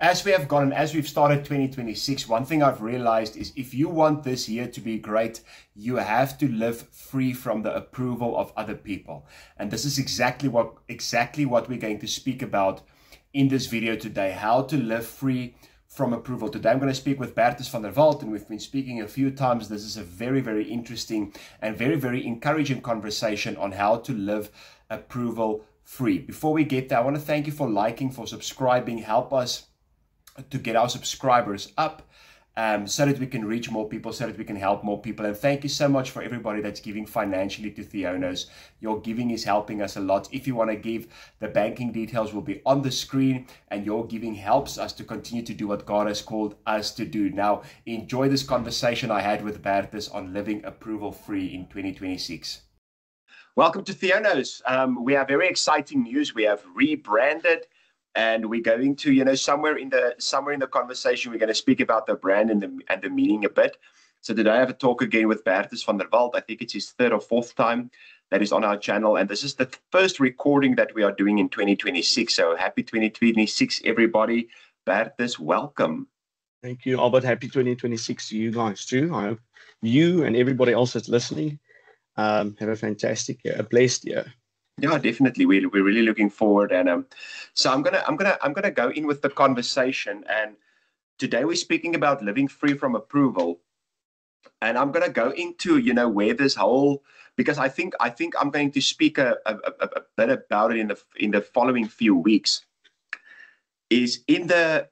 As we have gone and as we've started 2026, one thing I've realized is if you want this year to be great, you have to live free from the approval of other people. And this is exactly what we're going to speak about in this video today, how to live free from approval. Today I'm going to speak with Bertus van der Walt, and we've been speaking a few times. This is a very, very interesting and very, very encouraging conversation on how to live approval free. Before we get there, I want to thank you for liking, for subscribing. Help us to get our subscribers up so that we can reach more people, so that we can help more people. And thank you so much for everybody that's giving financially to Theonos. Your giving is helping us a lot. If you want to give, the banking details will be on the screen, and your giving helps us to continue to do what God has called us to do. Now, enjoy this conversation I had with Bertus on living approval free in 2026. Welcome to Theonos. We have very exciting news. We have rebranded. And we're going to, somewhere in the conversation, we're going to speak about the brand and the meaning a bit. So today I have a talk again with Bertus van der Walt. I think it's his third or fourth time that is on our channel. And this is the first recording that we are doing in 2026. So happy 2026, everybody. Bertus, welcome. Thank you, Albert. Happy 2026 to you guys too. I hope you and everybody else that's listening have a fantastic year, a blessed year. Yeah, definitely. We're really looking forward, and so I'm gonna go in with the conversation. And today we're speaking about living free from approval, and I'm gonna go into where this whole, because I think I'm going to speak a bit about it in the following few weeks. Is in the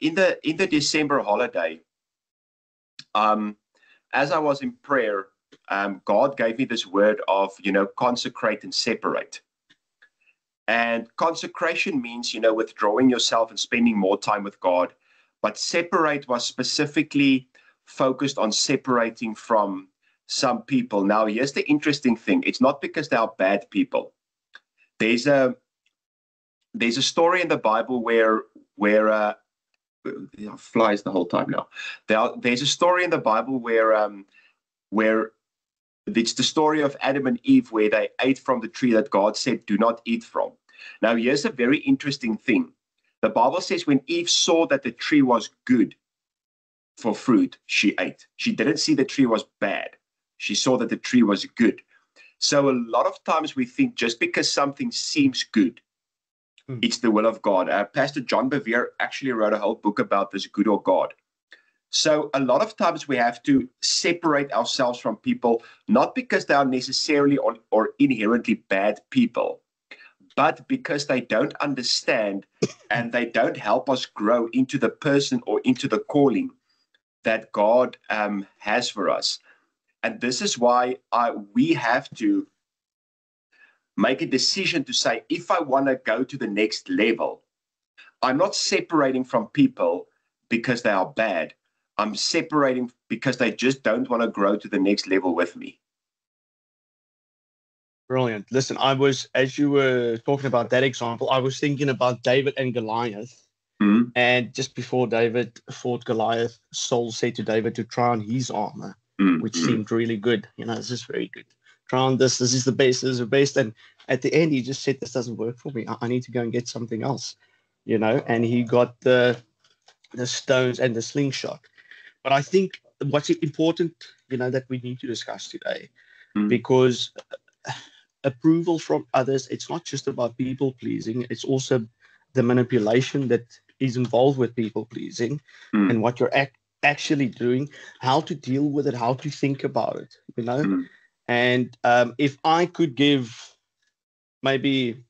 December holiday, as I was in prayer, God gave me this word of consecrate and separate. And consecration means, withdrawing yourself and spending more time with God. But separate was specifically focused on separating from some people. Now, here's the interesting thing. It's not because they are bad people. There's a story in the Bible where flies the whole time now. There's a story in the Bible where it's the story of Adam and Eve, where they ate from the tree that God said, do not eat from. Now, here's a very interesting thing. The Bible says when Eve saw that the tree was good for fruit, she ate. She didn't see the tree was bad. She saw that the tree was good. So a lot of times we think just because something seems good, it's the will of God. Pastor John Bevere actually wrote a whole book about this, Good or God. So a lot of times we have to separate ourselves from people, not because they are necessarily or inherently bad people, but because they don't understand and they don't help us grow into the person or into the calling that God has for us. And this is why we have to make a decision to say, if I want to go to the next level, I'm not separating from people because they are bad. I'm separating because they just don't want to grow to the next level with me. Brilliant. Listen, as you were talking about that example, I was thinking about David and Goliath. Mm-hmm. And just before David fought Goliath, Saul said to David to try on his armor, which seemed really good. This is very good. Try on this. This is the best. This is the best. And at the end, he just said, this doesn't work for me. I need to go and get something else, and he got the stones and the slingshot. But I think what's important, that we need to discuss today, because approval from others, it's not just about people pleasing. It's also the manipulation that is involved with people pleasing and what you're actually doing, how to deal with it, how to think about it, And if I could give maybe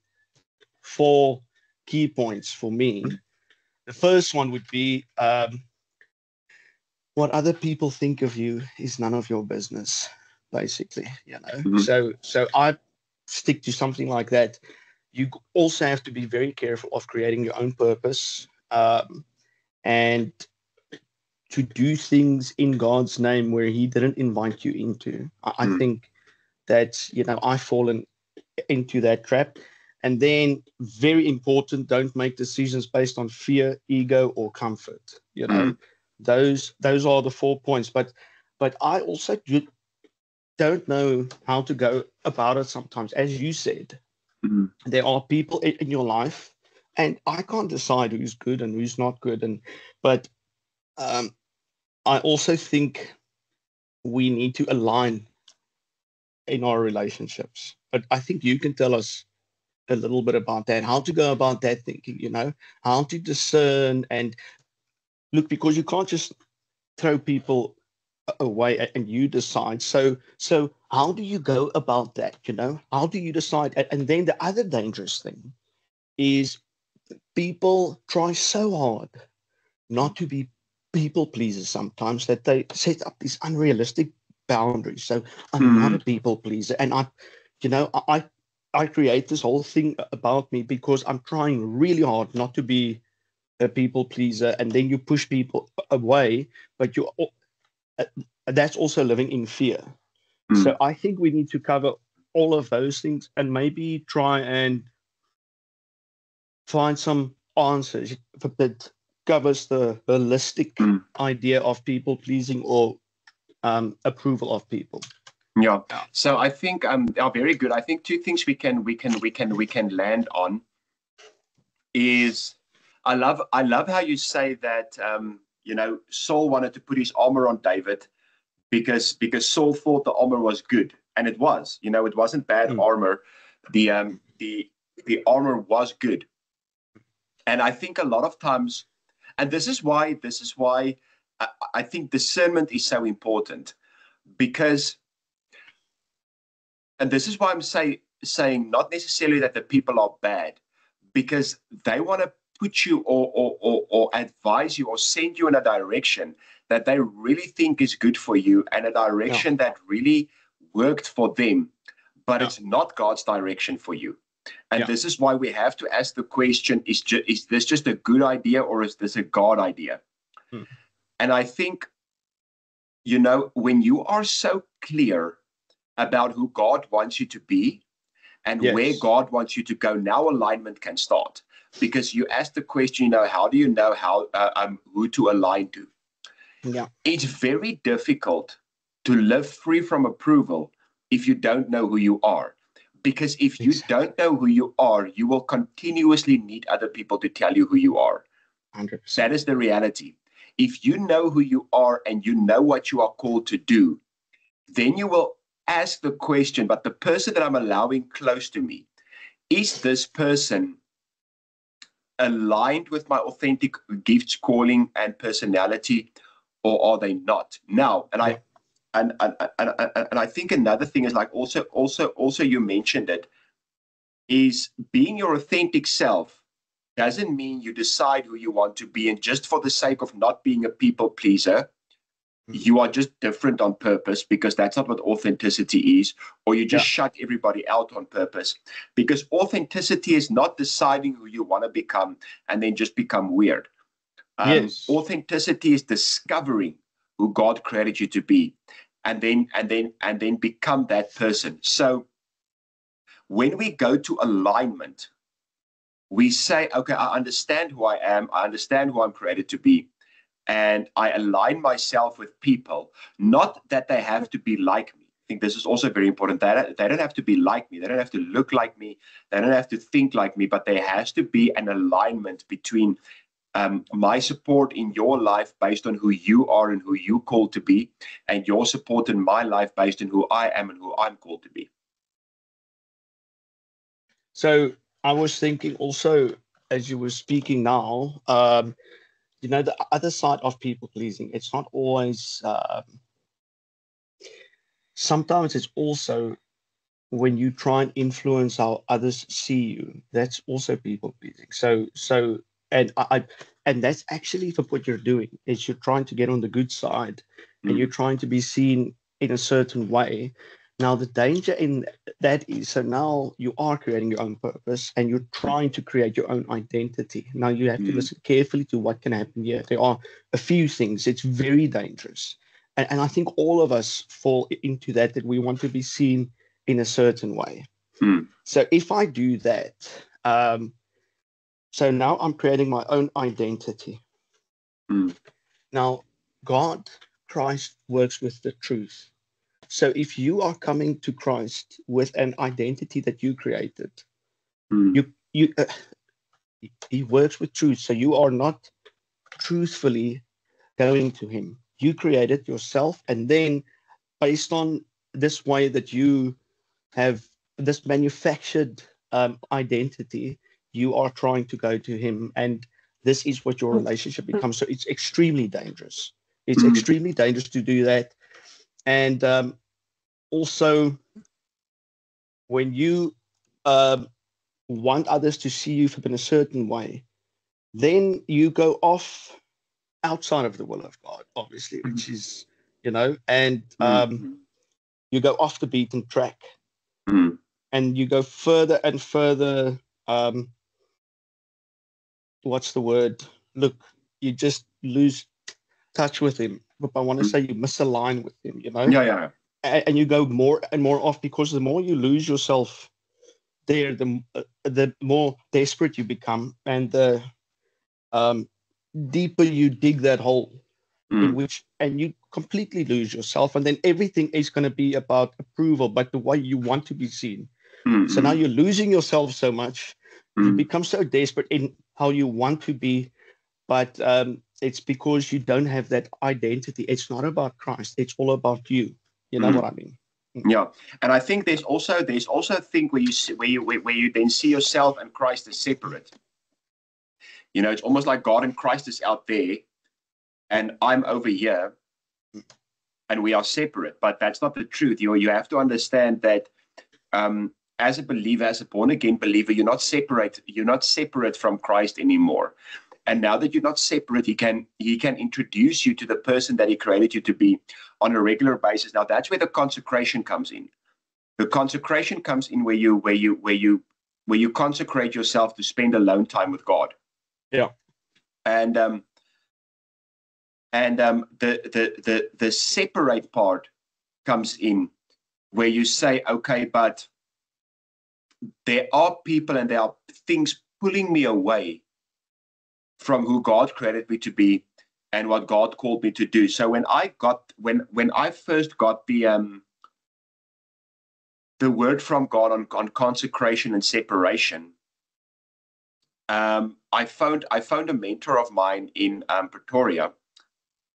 4 key points for me, the first one would be, what other people think of you is none of your business, basically, So I stick to something like that. You also have to be very careful of creating your own purpose and to do things in God's name where he didn't invite you into. I think that, I've fallen into that trap. And then, very important, don't make decisions based on fear, ego, or comfort. Those are the 4 points. But I also don't know how to go about it sometimes. As you said, there are people in your life, and I can't decide who's good and who's not good. But I also think we need to align in our relationships. But I think you can tell us a little bit about that, how to go about that thinking, how to discern and look, because you can't just throw people away and you decide. So how do you go about that? How do you decide? And then the other dangerous thing is people try so hard not to be people pleasers sometimes that they set up these unrealistic boundaries. So I'm not a people pleaser, and I create this whole thing about me because I'm trying really hard not to be a people pleaser, and then you push people away, but that's also living in fear. So I think we need to cover all of those things and maybe try and find some answers that covers the holistic idea of people pleasing or approval of people. Yeah. So I think are very good. I think two things we can land on is I love how you say that Saul wanted to put his armor on David because Saul thought the armor was good, and it was. It wasn't bad armor. The armor was good. And I think a lot of times, and this is why I think discernment is so important, because, and this is why I'm saying not necessarily that the people are bad, because they want to put you or advise you or send you in a direction that they really think is good for you, and a direction that really worked for them, but it's not God's direction for you. And this is why we have to ask the question, is this just a good idea, or is this a God idea? And I think, when you are so clear about who God wants you to be and where God wants you to go, now alignment can start. Because you ask the question, how do you know who to align to? Yeah. It's very difficult to live free from approval if you don't know who you are. Because if you don't know who you are, you will continuously need other people to tell you who you are. 100%. That is the reality. If you know who you are and you know what you are called to do, then you will ask the question, but the person that I'm allowing close to me, is this person aligned with my authentic gifts, calling, and personality, or are they not? Now, and I think another thing is, like, also you mentioned it, is being your authentic self doesn't mean you decide who you want to be, and just for the sake of not being a people pleaser, you are just different on purpose, because that's not what authenticity is, or you just shut everybody out on purpose. Because authenticity is not deciding who you want to become and then just become weird. Authenticity is discovering who God created you to be, and then become that person. So when we go to alignment, we say, okay, I understand who I am, I understand who I'm created to be, and I align myself with people, not that they have to be like me. I think this is also very important. They don't have to be like me. They don't have to look like me. They don't have to think like me, but there has to be an alignment between my support in your life based on who you are and who you called to be, and your support in my life based on who I am and who I'm called to be. So I was thinking also, as you were speaking now, the other side of people pleasing, it's not always, sometimes it's also when you try and influence how others see you, that's also people pleasing. So, and that's actually what you're doing, is you're trying to get on the good side and you're trying to be seen in a certain way. Now, the danger in that is, so now you are creating your own purpose and you're trying to create your own identity. Now you have to listen carefully to what can happen here. There are a few things. It's very dangerous. And I think all of us fall into that we want to be seen in a certain way. So if I do that, so now I'm creating my own identity. Now, Christ works with the truth. So if you are coming to Christ with an identity that you created, you He works with truth. So you are not truthfully going to him. You create it yourself, and then based on this way that you have this manufactured identity, you are trying to go to him, and this is what your relationship becomes. So it's extremely dangerous. It's extremely dangerous to do that. And also, when you want others to see you in a certain way, then you go off outside of the will of God, obviously, which is, and you go off the beaten track, and you go further and further. What's the word? Look, you just lose touch with him. But I want to say you misalign with him, Yeah. And you go more and more off, because the more you lose yourself there, the more desperate you become, and the deeper you dig that hole, and you completely lose yourself, and then everything is going to be about approval, but the way you want to be seen. So now you're losing yourself so much, you become so desperate in how you want to be, but it's because you don't have that identity. It's not about Christ. It's all about you. You know what I mean? Yeah, and I think there's also a thing where you then see yourself and Christ as separate. It's almost like God and Christ is out there, and I'm over here, and we are separate. But that's not the truth. You have to understand that as a believer, as a born again believer, you're not separate from Christ anymore. And now that you're not separate, he can introduce you to the person that he created you to be on a regular basis. Now that's where the consecration comes in. The consecration comes in where you consecrate yourself to spend alone time with God. Yeah. And the separate part comes in where you say, okay, but there are people and there are things pulling me away from who God created me to be and what God called me to do. So when I first got the word from God on consecration and separation, I found a mentor of mine in Pretoria,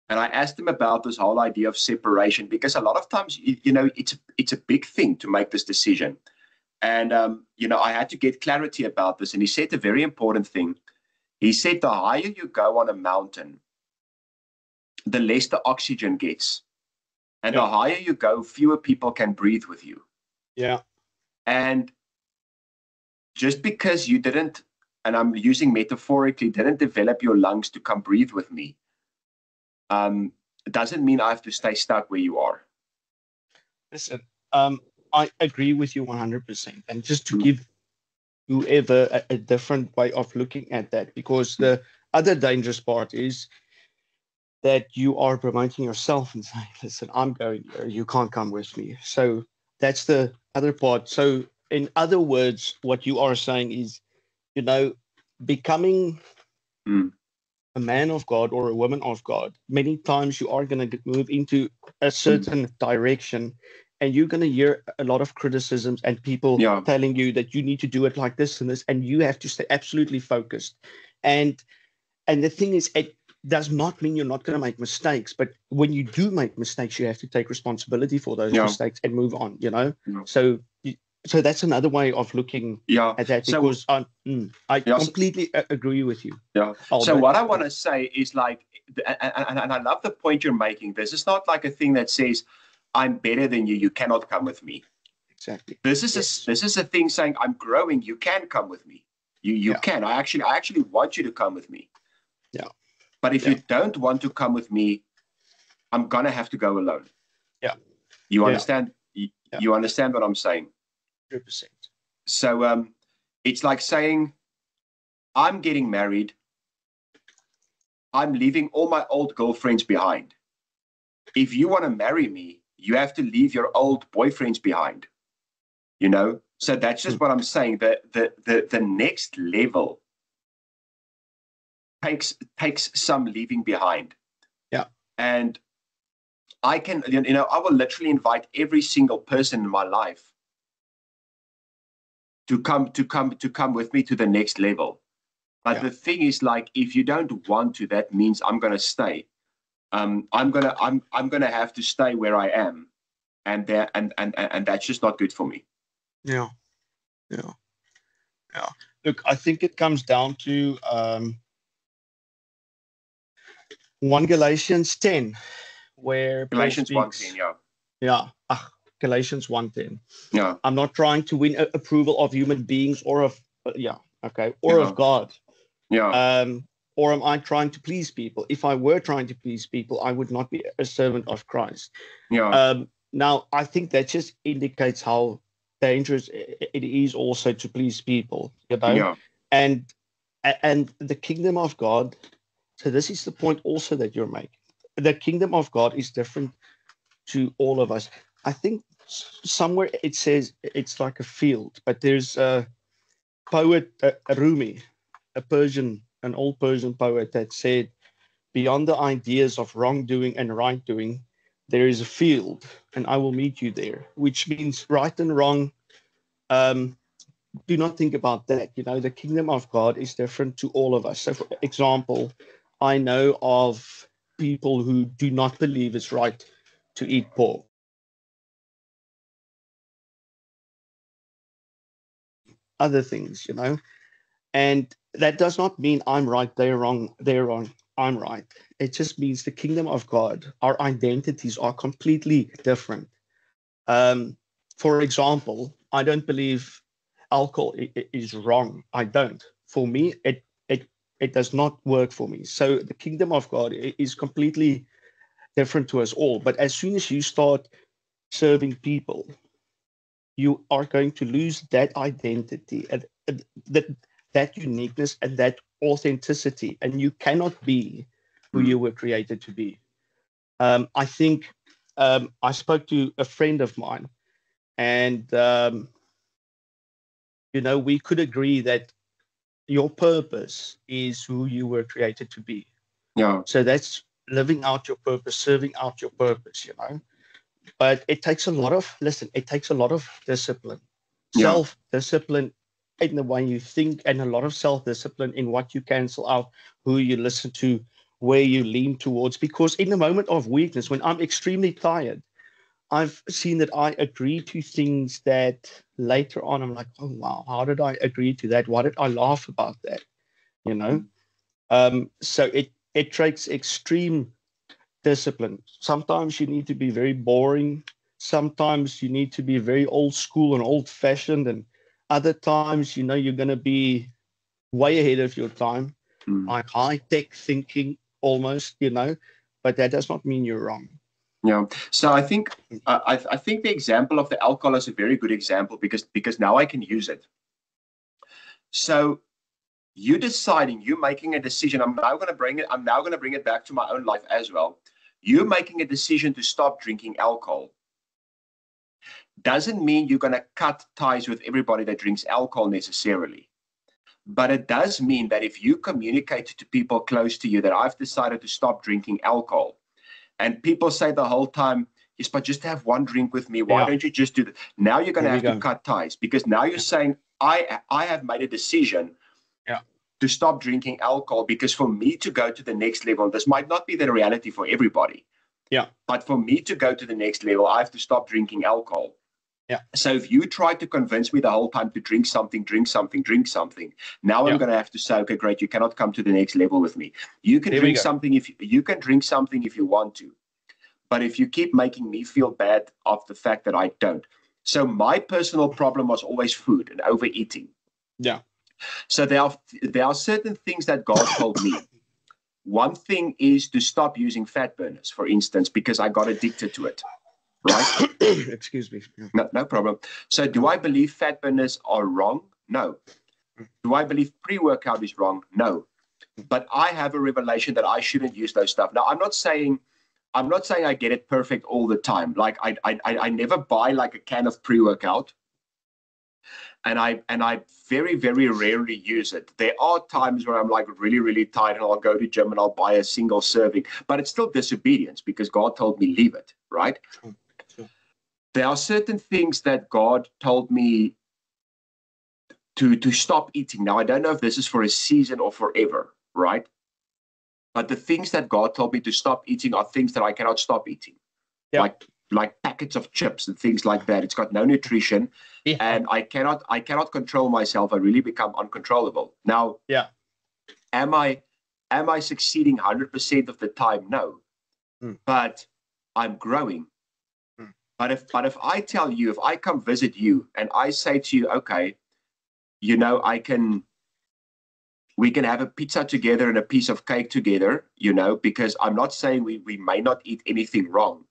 and I asked him about this whole idea of separation, because a lot of times, it's a big thing to make this decision. And, I had to get clarity about this. And he said a very important thing. He said, the higher you go on a mountain, the less the oxygen gets. And the higher you go, fewer people can breathe with you. Yeah. And just because you didn't, and I'm using metaphorically, didn't develop your lungs to come breathe with me, it doesn't mean I have to stay stuck where you are. Listen, I agree with you 100%. And just to give whoever a different way of looking at that, because the other dangerous part is that you are promoting yourself and saying, listen, I'm going here, you can't come with me. So that's the other part. So in other words, what you are saying is, becoming a man of God or a woman of God, many times you are going to move into a certain direction, and you're going to hear a lot of criticisms and people telling you that you need to do it like this and this, and you have to stay absolutely focused. And the thing is, it does not mean you're not going to make mistakes, but when you do make mistakes, you have to take responsibility for those mistakes and move on, So that's another way of looking at that, because I completely agree with you. Yeah. So what I want to say is, like, and I love the point you're making. This is not like a thing that says, I'm better than you, you cannot come with me. Exactly. This is a thing saying, I'm growing, you can come with me. You can. I actually want you to come with me. Yeah. But if you don't want to come with me, I'm gonna have to go alone. Yeah. You understand? You understand what I'm saying? 100%. So it's like saying, I'm getting married. I'm leaving all my old girlfriends behind. If you want to marry me, you have to leave your old boyfriends behind. So that's just what I'm saying. The next level takes some leaving behind. Yeah. And I can, I will literally invite every single person in my life to come with me to the next level. But the thing is, like, if you don't want to, that means I'm gonna stay. I'm gonna have to stay where I am, and that's just not good for me. Yeah. Yeah. Yeah. Look, I think it comes down to 1 Galatians 10, where Galatians Paul speaks. 1:10, yeah. Yeah. Galatians 1:10. Yeah. I'm not trying to win approval of human beings or of of God. Yeah. Or am I trying to please people? If I were trying to please people, I would not be a servant of Christ. Yeah. Now, I think that just indicates how dangerous it is also to please people, Yeah. and the kingdom of God. So this is the point also that you're making. The kingdom of God is different to all of us. I think somewhere it says it's like a field, but there's a poet, Rumi, an old Persian poet, that said, beyond the ideas of wrongdoing and right doing, there is a field, and I will meet you there, which means right and wrong. Do not think about that. The kingdom of God is different to all of us. So, for example, I know of people who do not believe it's right to eat pork. Other things, and that does not mean I'm right, they're wrong, I'm right. It just means the kingdom of God, our identities are completely different. For example, I don't believe alcohol is wrong. I don't. For me, it does not work for me. So the kingdom of God is completely different to us all. But as soon as you start serving people, you are going to lose that identity and that uniqueness and that authenticity, and you cannot be who you were created to be. I think I spoke to a friend of mine, and we could agree that your purpose is who you were created to be. Yeah. So that's living out your purpose, serving out your purpose. But it takes a lot of discipline, self-discipline in the way you think, and a lot of self-discipline in what you cancel out, who you listen to, where you lean towards. Because in the moment of weakness, when I'm extremely tired, I've seen that I agree to things that later on I'm like, oh wow, how did I agree to that? Why did I laugh about that? So it takes extreme discipline. Sometimes you need to be very boring. Sometimes you need to be very old school and old fashioned. And other times, you're going to be way ahead of your time, like high tech thinking almost, but that does not mean you're wrong. Yeah. So I think I think the example of the alcohol is a very good example because now I can use it. So you deciding, you making a decision. I'm now going to bring it back to my own life as well. You making a decision to stop drinking alcohol doesn't mean you're going to cut ties with everybody that drinks alcohol necessarily. But it does mean that if you communicate to people close to you that I've decided to stop drinking alcohol, and people say the whole time, yes, but just have one drink with me. Why don't you just do that? Now you're going to have to cut ties, because now you're saying, I have made a decision to stop drinking alcohol, because for me to go to the next level, this might not be the reality for everybody. Yeah. But for me to go to the next level, I have to stop drinking alcohol. Yeah. So if you try to convince me the whole time to drink something, now I'm going to have to say, okay, great, you cannot come to the next level with me. You can drink something if you want to, but if you keep making me feel bad of the fact that I don't. So my personal problem was always food and overeating. Yeah. So there are certain things that God told me. One thing is to stop using fat burners, for instance, because I got addicted to it. Right? Excuse me. No problem. So do I believe fat burners are wrong? No. Do I believe pre-workout is wrong? No. But I have a revelation that I shouldn't use those stuff. Now, I'm not saying I get it perfect all the time. Like I never buy like a can of pre-workout. And I very, very rarely use it. There are times where I'm like really, really tired and I'll go to gym and I'll buy a single serving, but it's still disobedience because God told me leave it, right? There are certain things that God told me to stop eating. Now, I don't know if this is for a season or forever, right? But the things that God told me to stop eating are things that I cannot stop eating. Yeah. Like packets of chips and things like that. It's got no nutrition, Yeah. and I cannot control myself. I really become uncontrollable. Now, Yeah. am I succeeding 100% of the time? No. But I'm growing. But if I tell you, if I come visit you and I say to you, okay, you know, we can have a pizza together and a piece of cake together, you know, because I'm not saying we may not eat anything wrong,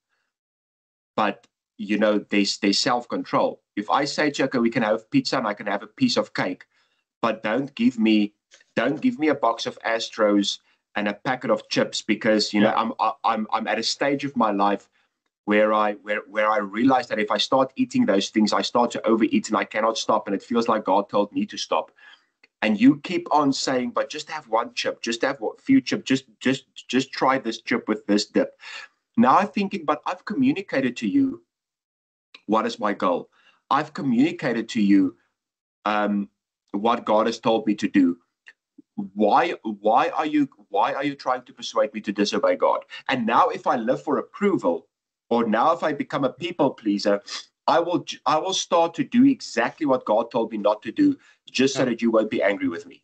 but you know, there's self-control. If I say to you, okay, we can have pizza and I can have a piece of cake, but don't give me a box of Astros and a packet of chips, because you know I'm at a stage of my life where I realize that if I start eating those things, I start to overeat and I cannot stop, and it feels like God told me to stop. And you keep on saying, but just have one chip, just have a few chips, just try this chip with this dip. Now I'm thinking, but I've communicated to you what is my goal. I've communicated to you what God has told me to do. Why are you trying to persuade me to disobey God? And now if I live for approval, or now if I become a people pleaser, I will start to do exactly what God told me not to do, just so that you won't be angry with me.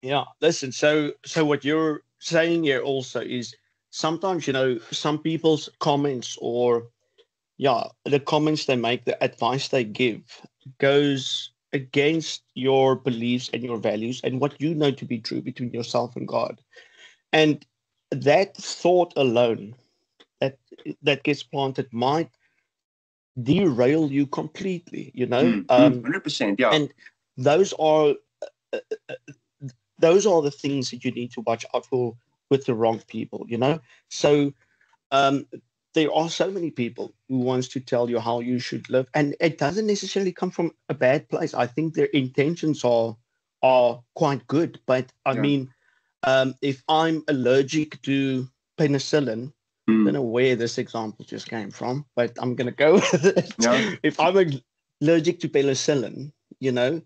Yeah, listen, so what you're saying here also is sometimes, you know, some people's comments, or the comments they make, the advice they give goes against your beliefs and your values and what you know to be true between yourself and God. And that thought alone that gets planted might derail you completely, you know. 100%, yeah. And those are the things that you need to watch out for with the wrong people, you know. So there are so many people who wants to tell you how you should live, and it doesn't necessarily come from a bad place. I think their intentions are quite good, but I mean, if I'm allergic to penicillin, I don't know where this example just came from, but I'm going to go with it. Yeah. If I'm allergic to penicillin, you know,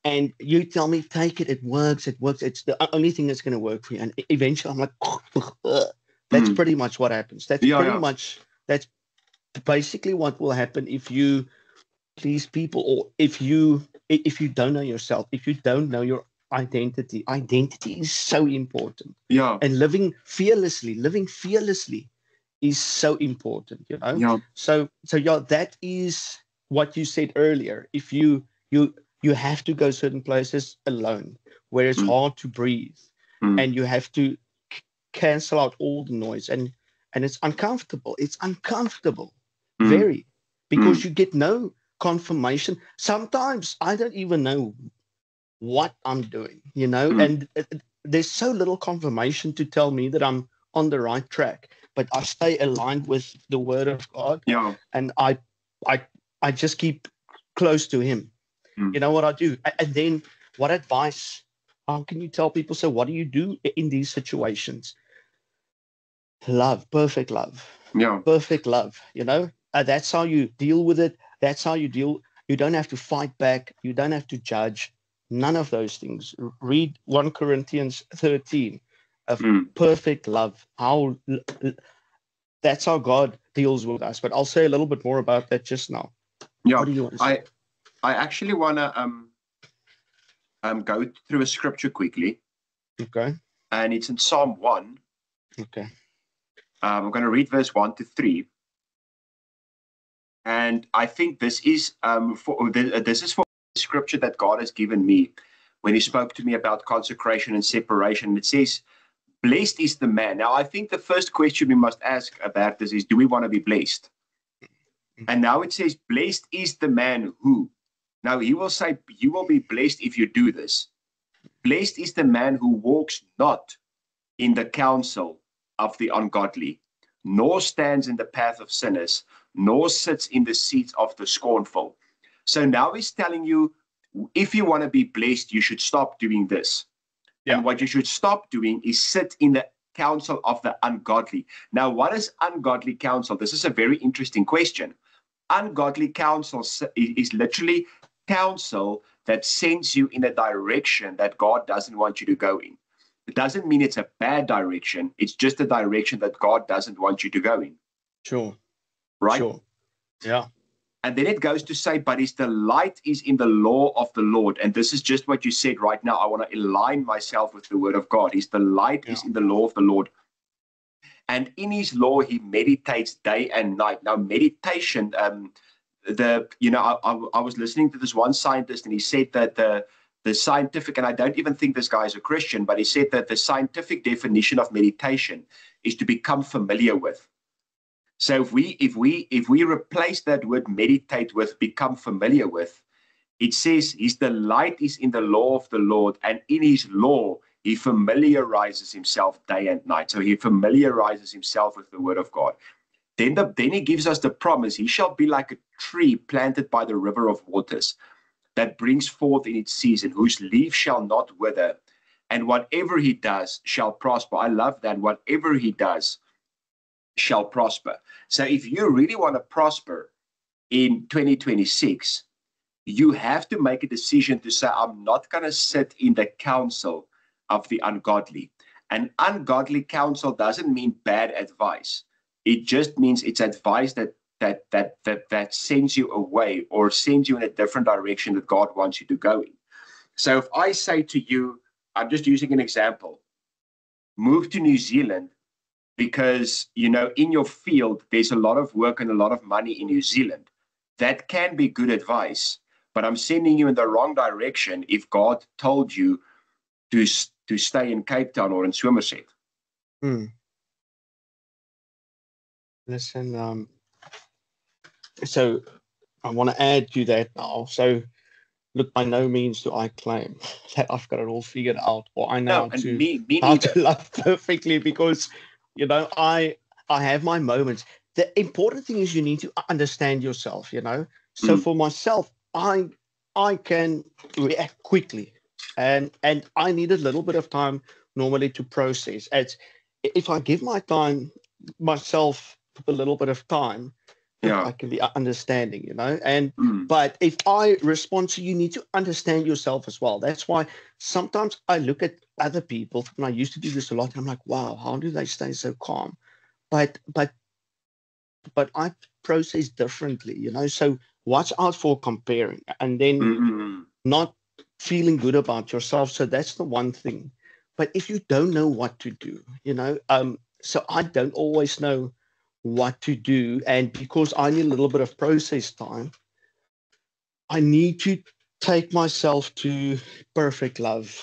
and you tell me, take it, it works. It's the only thing that's going to work for you. And eventually I'm like, that's pretty much what happens. That's that's basically what will happen if you please people, or if you don't know yourself, if you don't know your identity. Identity is so important. Yeah. And living fearlessly is so important, you know. Yeah. So that is what you said earlier. If you have to go certain places alone where it's hard to breathe, and you have to cancel out all the noise, and it's uncomfortable. It's uncomfortable, very, because you get no confirmation. Sometimes I don't even know what I'm doing, you know, and there's so little confirmation to tell me that I'm on the right track, but I stay aligned with the word of God. Yeah. And I just keep close to him. You know what I do? And then what advice, how can you tell people? So what do you do in these situations? Love, perfect love. Yeah. Perfect love, you know? That's how you deal with it. That's how you deal. You don't have to fight back. You don't have to judge. None of those things. Read 1 Corinthians 13 of perfect love. That's how God deals with us. But I'll say a little bit more about that just now. Yeah. What do you want to say? I actually want to go through a scripture quickly. Okay. And it's in Psalm 1. Okay. I'm going to read verse 1 to 3. And I think this is for the scripture that God has given me when he spoke to me about consecration and separation. It says, blessed is the man. Now, I think the first question we must ask about this is, do we want to be blessed? And now it says, blessed is the man who. Now, he will say, you will be blessed if you do this. Blessed is the man who walks not in the counsel of the ungodly, nor stands in the path of sinners, nor sits in the seat of the scornful. So now he's telling you, if you want to be blessed, you should stop doing this. Yeah. And what you should stop doing is sit in the counsel of the ungodly. Now, what is ungodly counsel? This is a very interesting question. Ungodly counsel is literally counsel that sends you in a direction that God doesn't want you to go in. It doesn't mean it's a bad direction. It's just a direction that God doesn't want you to go in. Sure. Right? Sure. Yeah. And then it goes to say, but his delight is in the law of the Lord. And this is just what you said right now. I want to align myself with the word of God. His delight is in the law of the Lord. And in his law, he meditates day and night. Now, meditation, I was listening to this one scientist, and he said that the scientific, and I don't even think this guy is a Christian, but he said that the scientific definition of meditation is to become familiar with. So if we replace that word meditate with become familiar with, it says his delight is in the law of the Lord, and in his law he familiarizes himself day and night. So he familiarizes himself with the word of God. Then he gives us the promise, he shall be like a tree planted by the river of waters that brings forth in its season, whose leaf shall not wither, and whatever he does shall prosper. I love that. Whatever he does shall prosper. So if you really want to prosper in 2026, you have to make a decision to say, I'm not going to sit in the counsel of the ungodly. And ungodly counsel doesn't mean bad advice. It just means it's advice that sends you away or sends you in a different direction that God wants you to go in. So if I say to you, I'm just using an example, move to New Zealand, because, in your field, there's a lot of work and a lot of money in New Zealand. That can be good advice, but I'm sending you in the wrong direction if God told you to stay in Cape Town or in Somerset. Listen, so I want to add to that now. So, look, by no means do I claim that I've got it all figured out, or I know how to love perfectly, because I have my moments. The important thing is you need to understand yourself, So for myself, I can react quickly, and I need a little bit of time normally to process. If I give myself a little bit of time, I can be understanding, But if I respond to you, need to understand yourself as well. That's why sometimes I look at other people, and I used to do this a lot, and I'm like, wow, how do they stay so calm? But I process differently, So watch out for comparing and then not feeling good about yourself. So that's the one thing. But if you don't know what to do, so I don't always know what to do. And because I need a little bit of process time, I need to take myself to perfect love.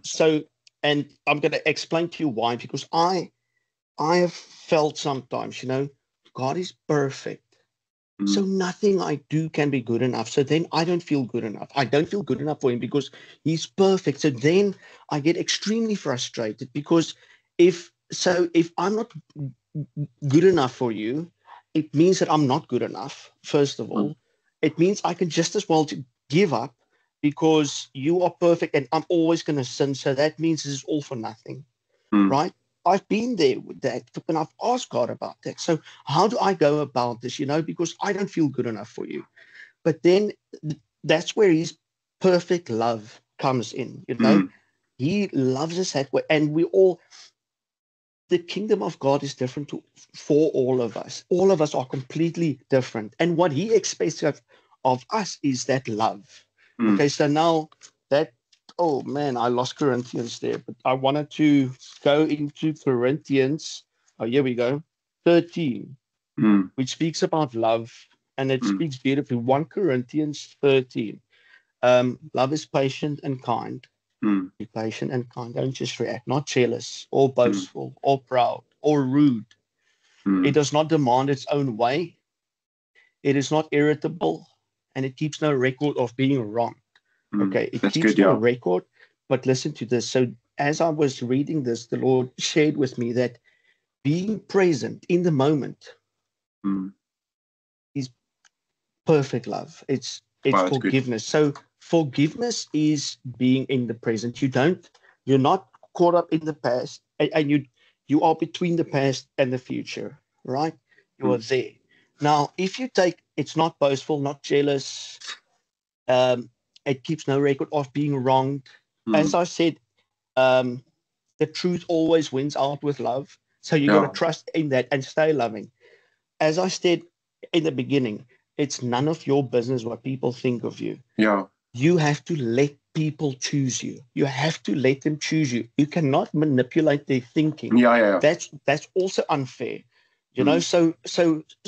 So, and I'm going to explain to you why, because I have felt sometimes, God is perfect. So nothing I do can be good enough. So then I don't feel good enough. I don't feel good enough for him because he's perfect. So then I get extremely frustrated, because if I'm not good enough for you, it means that I'm not good enough. First of all, it means I can just as well to give up, because you are perfect and I'm always going to sin. So that means this is all for nothing, right? I've been there with that, and I've asked God about that. So how do I go about this, because I don't feel good enough for you. But then that's where his perfect love comes in, He loves us that way. And the kingdom of God is different for all of us. All of us are completely different. And what he expects of us is that love. Okay, so now that, oh man, I lost Corinthians there, but I wanted to go into Corinthians. Oh, here we go. 13, which speaks about love, and it speaks beautifully. 1 Corinthians 13. Love is patient and kind. Be patient and kind. Don't just react. Not jealous or boastful or proud or rude. It does not demand its own way. It is not irritable, and it keeps no record of being wrong. Okay, it keeps no record. But listen to this. So as I was reading this, the Lord shared with me that being present in the moment is perfect love. It's forgiveness. So forgiveness is being in the present. You're not caught up in the past, and you are between the past and the future, right? You are there. Now, if you take, it's not boastful, not jealous, It keeps no record of being wronged. Mm. As I said, the truth always wins out with love. So you got to trust in that and stay loving. As I said in the beginning, it's none of your business what people think of you. Yeah. You have to let people choose you. You have to let them choose you. You cannot manipulate their thinking. Yeah. That's also unfair. You know, so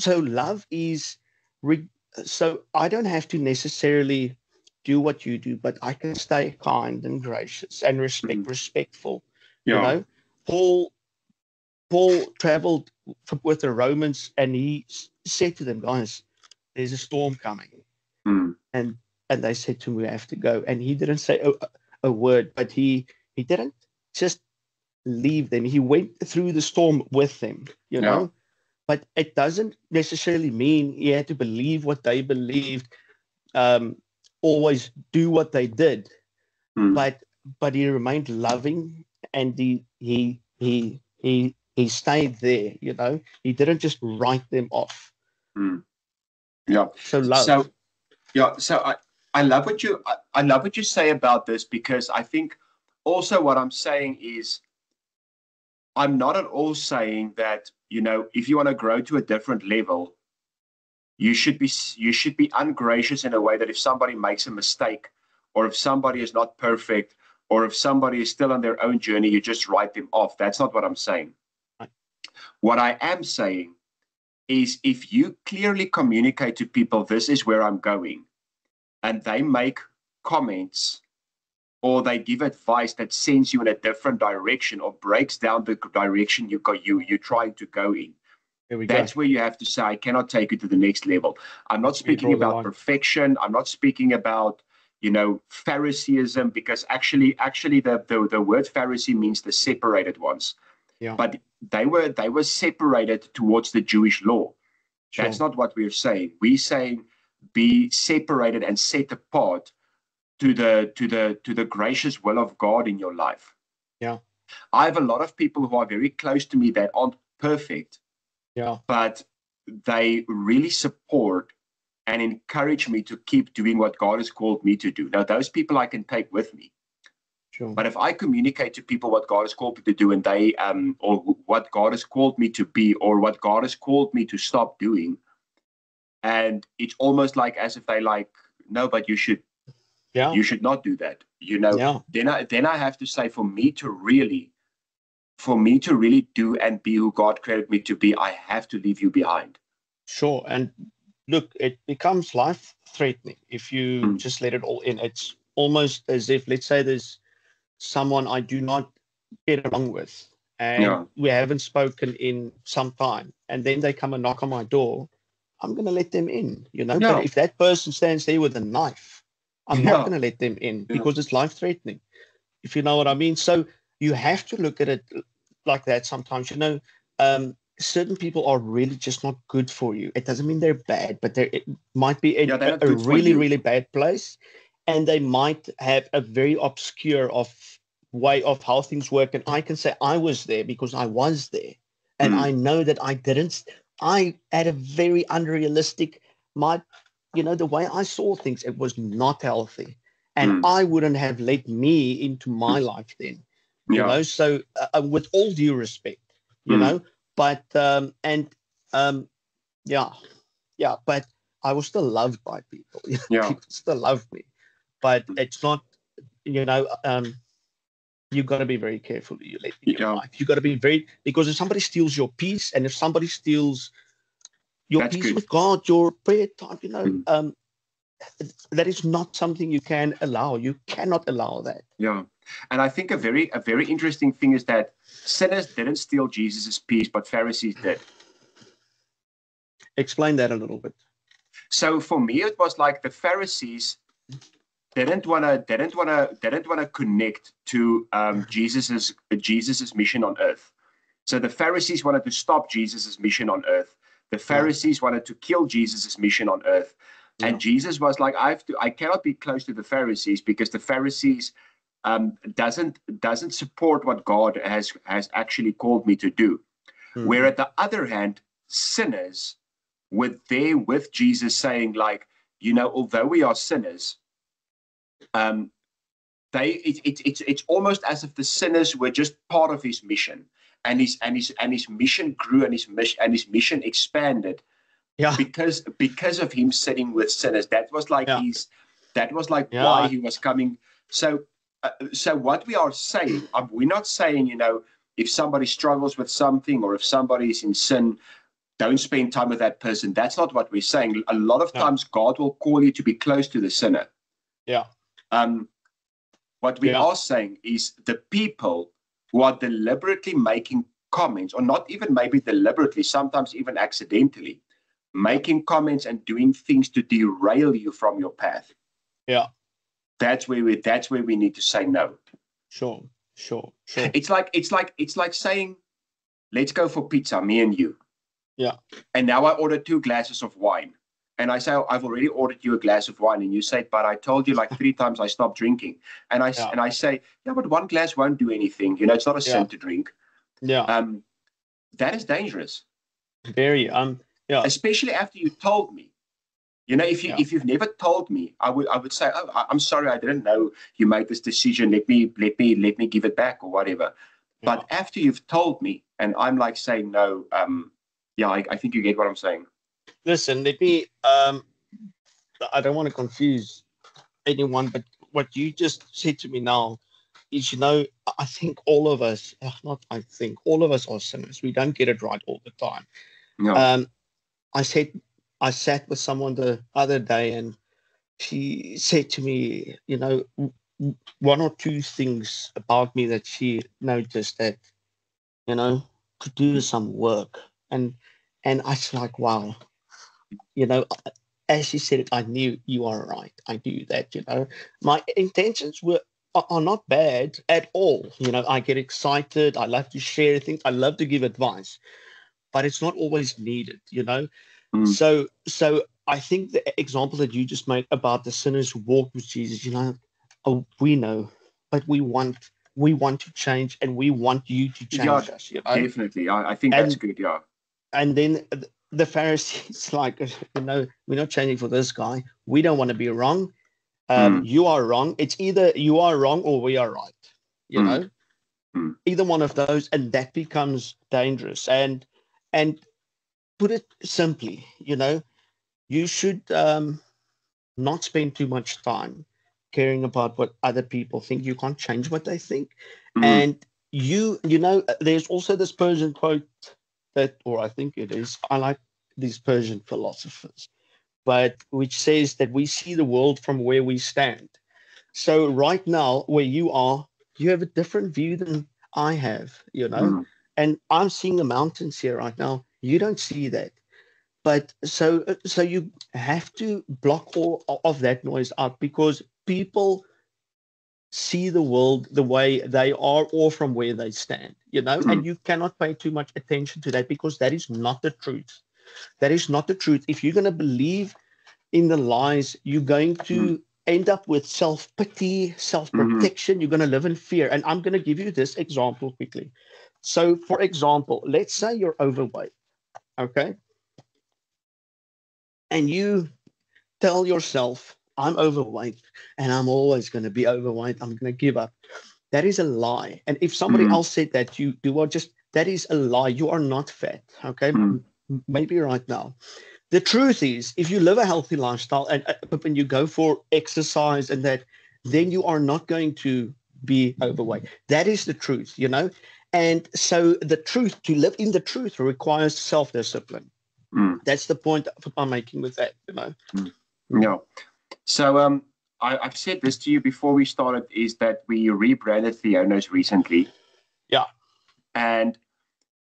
love is so I don't have to necessarily do what you do, but I can stay kind and gracious and respectful. Yeah. You know, Paul traveled with the Romans, and he said to them, guys, there's a storm coming. And they said to him, we have to go. And he didn't say a word, but he didn't just leave them. He went through the storm with them, you know. But it doesn't necessarily mean he had to believe what they believed, always do what they did. But he remained loving, and he stayed there, you know. He didn't just write them off. Yeah. So love. So I love what you say about this, because I think also what I'm saying is, I'm not at all saying that, you know, if you want to grow to a different level, you should be ungracious in a way that if somebody makes a mistake, or if somebody is not perfect, or if somebody is still on their own journey, you just write them off. That's not what I'm saying. What I am saying is, if you clearly communicate to people, this is where I'm going, and they make comments or they give advice that sends you in a different direction or breaks down the direction you're trying to go in, that's where you have to say, I cannot take it to the next level. I'm not speaking about perfection. I'm not speaking about, you know, Phariseeism, because actually the word Pharisee means the separated ones. Yeah. But they were separated towards the Jewish law. Sure. That's not what we're saying. We're saying be separated and set apart to the gracious will of God in your life. Yeah. I have a lot of people who are very close to me that aren't perfect. Yeah. But they really support and encourage me to keep doing what God has called me to do. Now, those people I can take with me. Sure. But if I communicate to people what God has called me to do, and they or what God has called me to be, or what God has called me to stop doing, and it's almost like as if they like, no, but you should not do that. You know, then I have to say, for me to really do and be who God created me to be, I have to leave you behind. Sure. And look, it becomes life-threatening if you just let it all in. It's almost as if, let's say there's someone I do not get along with, and we haven't spoken in some time, and then they come and knock on my door, I'm going to let them in, you know. But if that person stands there with a knife, I'm not going to let them in, because it's life-threatening, if you know what I mean. So you have to look at it like that sometimes, you know. Certain people are really just not good for you. It doesn't mean they're bad, but it might be a really, really bad place, and they might have a very obscure way of how things work. And I can say I was there because I was there, and I know that I had a very unrealistic, the way I saw things, it was not healthy, and I wouldn't have let me into my life then, you know. So with all due respect, you know, but but I was still loved by people. People still loved me, but it's not, you know. You got to be very careful who you let in your life. You got to be because if somebody steals your peace, and if somebody steals your peace with God, your prayer time, you know, that is not something you can allow. You cannot allow that. Yeah. And I think a very interesting thing is that sinners didn't steal Jesus's peace, but Pharisees did. Explain that a little bit. So for me, it was like the Pharisees didn't want to connect to Jesus's mission on earth. So the Pharisees wanted to stop Jesus's mission on earth. The Pharisees wanted to kill Jesus's mission on earth. And Jesus was like, I cannot be close to the Pharisees, because the Pharisees doesn't support what God has actually called me to do. Where at the other hand, sinners were there with Jesus saying, like, you know, although we are sinners, Um, it's almost as if the sinners were just part of his mission, and his mission grew, and his mission expanded Yeah. because of him sitting with sinners. That was like why he was coming. So what we are saying, we're not saying, if somebody struggles with something, or if somebody is in sin, don't spend time with that person. That's not what we're saying. A lot of times God will call you to be close to the sinner. Yeah. What we are saying is the people who are deliberately making comments, or not even maybe deliberately, sometimes even accidentally, making comments and doing things to derail you from your path. Yeah. That's where we need to say no. Sure. It's like saying, let's go for pizza, me and you. Yeah. And now I order 2 glasses of wine. And I say, I've already ordered you a glass of wine. And you say, but I told you like 3 times I stopped drinking. And I say, yeah, but 1 glass won't do anything. It's not a sin to drink. Yeah. That is dangerous. Very. Yeah. Especially after you told me. If you've never told me, I would say, oh, I'm sorry, I didn't know you made this decision. Let me give it back, or whatever. Yeah. But after you've told me, and I'm like saying no, I think you get what I'm saying. Listen, let me. I don't want to confuse anyone, but what you just said to me now is, I think all of us, all of us are sinners. We don't get it right all the time. No. I sat with someone the other day, and she said to me, 1 or 2 things about me that she noticed that, could do some work. And I was like, wow, as she said it, I knew you are right. I do that, My intentions are not bad at all. I get excited. I love to share things. I love to give advice, but it's not always needed, So I think the example that you just made about the sinners who walked with Jesus, we know, but we want to change, and we want you to change us. Definitely. I think that's good. Yeah. And then the Pharisees, like, we're not changing for this guy. We don't want to be wrong. You are wrong. It's either you are wrong or we are right. Either one of those, and that becomes dangerous. And put it simply, you should not spend too much time caring about what other people think. You can't change what they think. And there's also this Persian quote or I think it is, I like these Persian philosophers, but which says that we see the world from where we stand. So right now, where you are, you have a different view than I have, and I'm seeing the mountains here right now. You don't see that. But so you have to block all of that noise out, because people see the world the way they are, or from where they stand, and you cannot pay too much attention to that, because that is not the truth. That is not the truth. If you're going to believe in the lies, you're going to end up with self-pity, self-protection. You're going to live in fear. And I'm going to give you this example quickly. So, for example, let's say you're overweight, okay? And you tell yourself, I'm overweight and I'm always going to be overweight. I'm going to give up. That is a lie. And if somebody else said that, that is a lie. You are not fat, okay? Maybe right now. The truth is, if you live a healthy lifestyle and when you go for exercise and that, then you are not going to be overweight. That is the truth, And so the truth, to live in the truth, requires self-discipline. That's the point I'm making with that, Yeah. So I've said this to you before we started, is that we rebranded Theonos recently. Yeah. And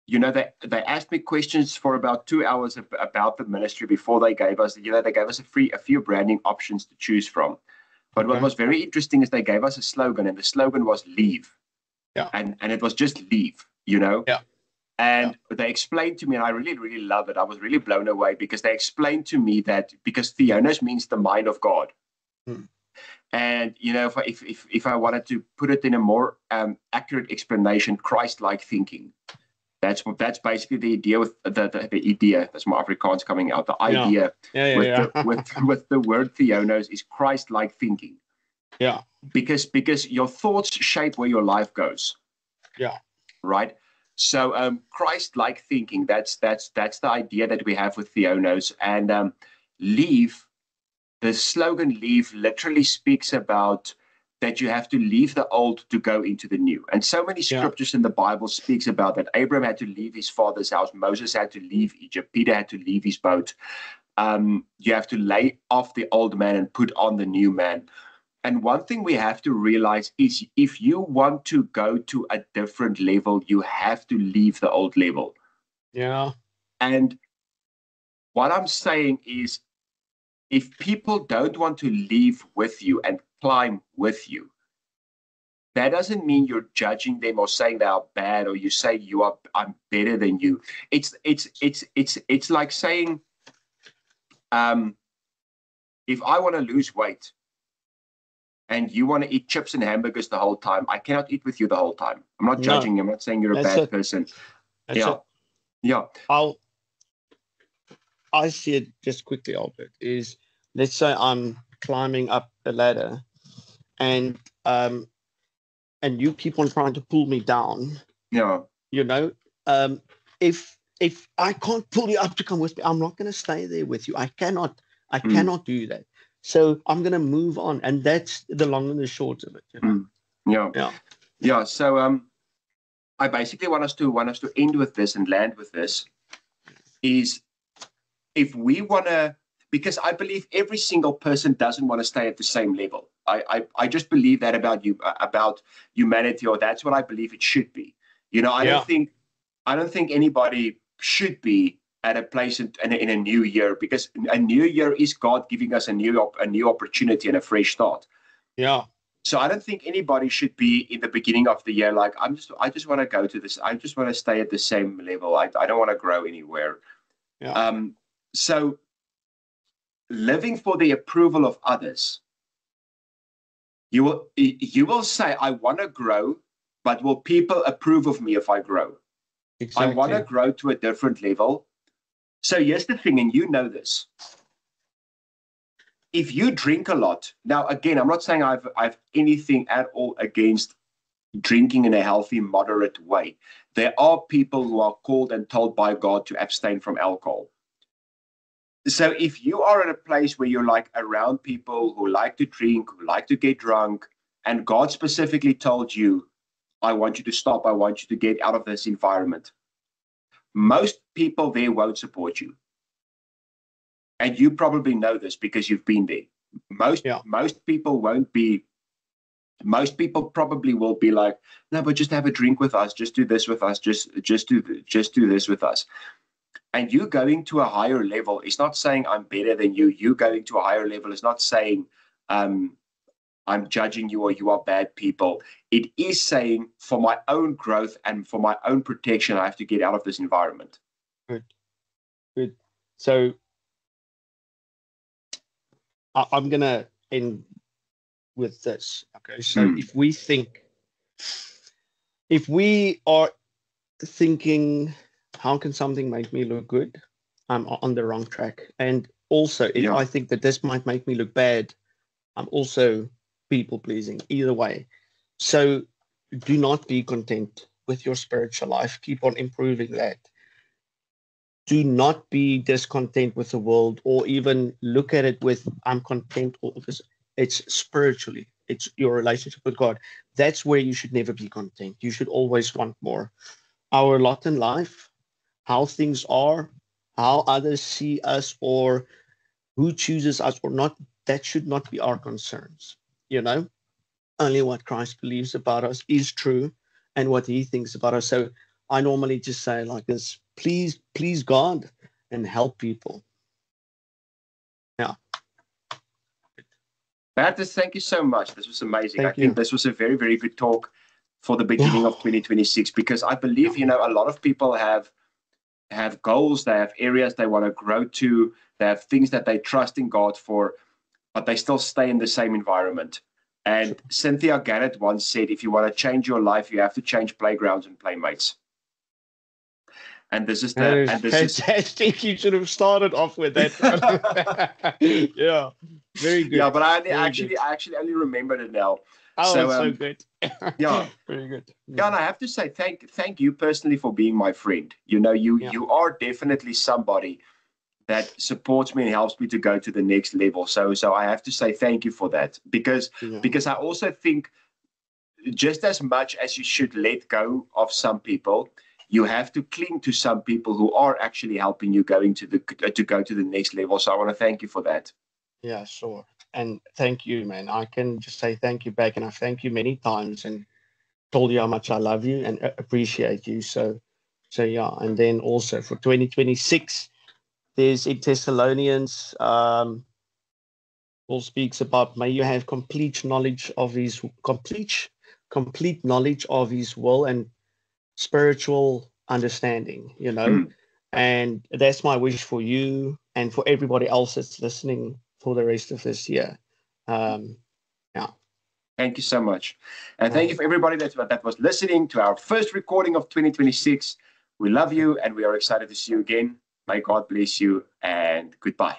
they asked me questions for about 2 hours about the ministry before they gave us, a few branding options to choose from. But what was very interesting is they gave us a slogan, and the slogan was leave. Yeah. And it was just leave, Yeah. And they explained to me, and I really, really love it. I was really blown away, because they explained to me that because Theonos means the mind of God. And, if I wanted to put it in a more accurate explanation, Christ-like thinking. That's basically the idea with the idea. That's my Afrikaans coming out. The idea with the word Theonos is Christ-like thinking. Yeah. Because your thoughts shape where your life goes. Yeah. Right. So Christ-like thinking, that's the idea that we have with Theonos. And leave, the slogan leave literally speaks about that you have to leave the old to go into the new. And so many scriptures in the Bible speaks about that. Abraham had to leave his father's house. Moses had to leave Egypt. Peter had to leave his boat. You have to lay off the old man and put on the new man. And one thing we have to realize is if you want to go to a different level, you have to leave the old level. Yeah. And what I'm saying is, if people don't want to leave with you and climb with you, that doesn't mean you're judging them or saying they are bad, or you say I'm better than you. It's like saying, if I want to lose weight and you want to eat chips and hamburgers the whole time, I cannot eat with you the whole time. I'm not judging you. I'm not saying you're a bad person. Yeah. I see it just quickly, Albert, is let's say I'm climbing up a ladder and you keep on trying to pull me down. Yeah. You know, if I can't pull you up to come with me, I'm not going to stay there with you. I cannot do that. So I'm going to move on. And that's the long and the short of it. You know? Yeah. So I basically want us to end with this and land with this is, if we want to, because I believe every single person doesn't want to stay at the same level. I just believe that about you, about humanity, or that's what I believe it should be. You know, I don't think anybody should be at a place in a new year, because a new year is God giving us a new opportunity and a fresh start. Yeah. So I don't think anybody should be in the beginning of the year like, I just want to go to this. I just want to stay at the same level. I don't want to grow anywhere. Yeah. So living for the approval of others, you will say, I want to grow, but will people approve of me if I grow? Exactly. I want to grow to a different level. So here's the thing, and you know this. If you drink a lot, now again, I'm not saying I've anything at all against drinking in a healthy, moderate way. There are people who are called and told by God to abstain from alcohol. So if you are in a place where you're like around people who like to drink, who like to get drunk, and God specifically told you, I want you to stop, I want you to get out of this environment, most people there won't support you. And you probably know this because you've been there. Most people won't be. Most people probably will be like, no, but just have a drink with us, just do this with us, just do this with us. And you going to a higher level is not saying I'm better than you. You going to a higher level is not saying I'm judging you or you are bad people. It is saying, for my own growth and for my own protection, I have to get out of this environment. Good. So I'm going to end with this. Okay. So if we are thinking, how can something make me look good? I'm on the wrong track. And also, if I think that this might make me look bad, I'm also people pleasing. Either way. So do not be content with your spiritual life. Keep on improving that. Do not be discontent with the world, or even look at it with, I'm content. It's spiritually. It's your relationship with God. That's where you should never be content. You should always want more. Our lot in life, how things are, how others see us, or who chooses us or not, that should not be our concerns. You know, only what Christ believes about us is true, and what he thinks about us. So I normally just say like this, please God and help people. Yeah. Baptist, thank you so much. This was amazing. I think this was a very, very good talk for the beginning of 2026, because I believe, a lot of people have goals, they have areas they want to grow to, they have things that they trust in God for, but they still stay in the same environment. And Cynthia Garrett once said, if you want to change your life, you have to change playgrounds and playmates. And this is That the, is and this is, fantastic. You should have started off with that. Yeah, very good. yeah, but I Very good. actually only remembered it now. Oh, So, it's so good. yeah. Very good. Yeah, and I have to say thank you personally for being my friend. You know, Yeah. you are definitely somebody that supports me and helps me to go to the next level. So I have to say thank you for that, because Yeah. I also think just as much as you should let go of some people, you have to cling to some people who are actually helping you going to to go to the next level. So I want to thank you for that. Yeah, sure. And thank you, man. I can just say thank you back, and I've thanked you many times and told you how much I love you and appreciate you. So yeah. And then also for 2026, there's in Thessalonians, Paul speaks about may you have complete knowledge of his complete knowledge of his will and spiritual understanding, you know. Mm. And that's my wish for you and for everybody else that's listening for the rest of this year. Yeah. Thank you so much. And thank you Um, for everybody that was listening to our first recording of 2026. We love you and we are excited to see you again. May God bless you and goodbye.